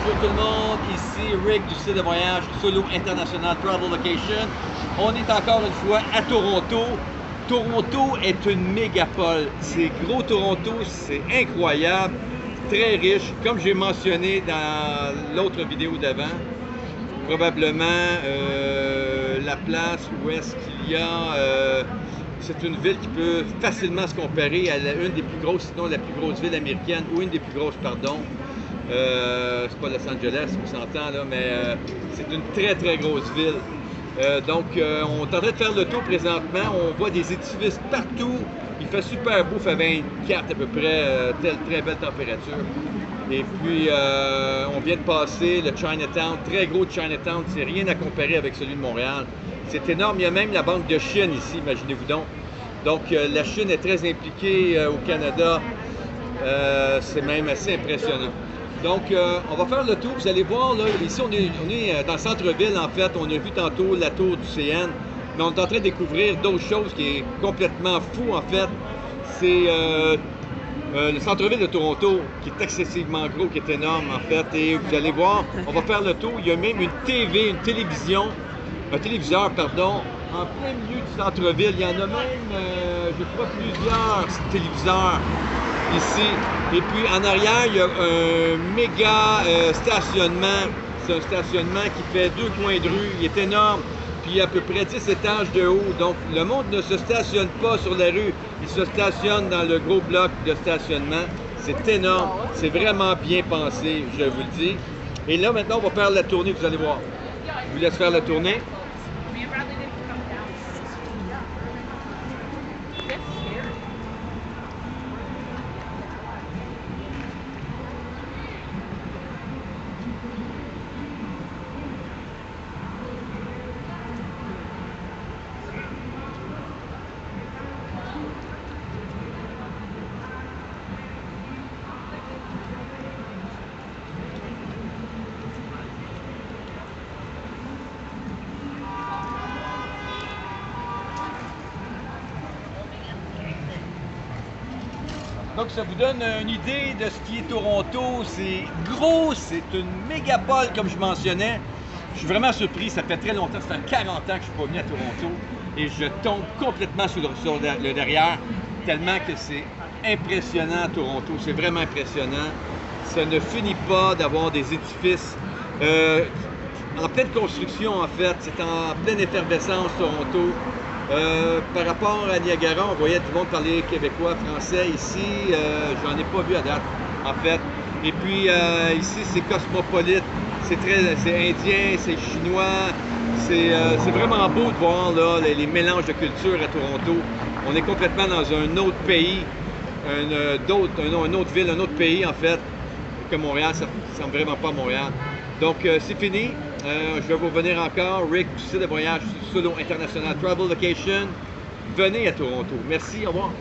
Bonjour tout le monde, ici Rick du site de voyage Solo International Travel Location. On est encore une fois à Toronto. Toronto est une mégapole. C'est gros Toronto, c'est incroyable, très riche. Comme j'ai mentionné dans l'autre vidéo d'avant, probablement la place où est-ce qu'il y a... c'est une ville qui peut facilement se comparer à une des plus grosses, sinon la plus grosse ville américaine, ou une des plus grosses, pardon. C'est pas Los Angeles, on s'entend là, mais c'est une très très grosse ville. Donc on est en train de faire le tour présentement, on voit des édifices partout, il fait super beau, il fait 24 à peu près, très belle température. Et puis on vient de passer le Chinatown, très gros Chinatown, c'est rien à comparer avec celui de Montréal. C'est énorme, il y a même la Banque de Chine ici, imaginez-vous donc. Donc la Chine est très impliquée au Canada, c'est même assez impressionnant. Donc, on va faire le tour. Vous allez voir, là, ici, on est dans le centre-ville, en fait. On a vu tantôt la tour du CN, mais on est en train de découvrir d'autres choses qui est complètement fou, en fait. C'est le centre-ville de Toronto, qui est excessivement gros, qui est énorme, en fait. Et vous allez voir, on va faire le tour. Il y a même une TV, une télévision, un téléviseur, pardon, en plein milieu du centre-ville. Il y en a même, je crois, plusieurs téléviseurs ici. Et puis en arrière, il y a un méga stationnement. C'est un stationnement qui fait 2 coins de rue. Il est énorme. Puis il y a à peu près 10 étages de haut. Donc le monde ne se stationne pas sur la rue. Il se stationne dans le gros bloc de stationnement. C'est énorme. C'est vraiment bien pensé, je vous le dis. Et là, maintenant, on va faire la tournée. Vous allez voir. Je vous laisse faire la tournée. Donc ça vous donne une idée de ce qui est Toronto. C'est gros, c'est une mégapole comme je mentionnais. Je suis vraiment surpris, ça fait très longtemps, ça fait 40 ans que je ne suis pas venu à Toronto et je tombe complètement sur le derrière, tellement que c'est impressionnant Toronto, c'est vraiment impressionnant. Ça ne finit pas d'avoir des édifices en pleine construction en fait, c'est en pleine effervescence Toronto. Par rapport à Niagara, on voyait tout le monde parler québécois, français. Ici, j'en ai pas vu à date, en fait. Et puis, ici, c'est cosmopolite, c'est indien, c'est chinois. C'est vraiment beau de voir là, les mélanges de culture à Toronto. On est complètement dans un autre pays, une autre ville, un autre pays, en fait, que Montréal. Ça ne ressemble vraiment pas à Montréal. Donc, c'est fini. Je vais vous revenir encore. Rick du site de voyage Solo International Travel Location. Venez à Toronto. Merci, au revoir.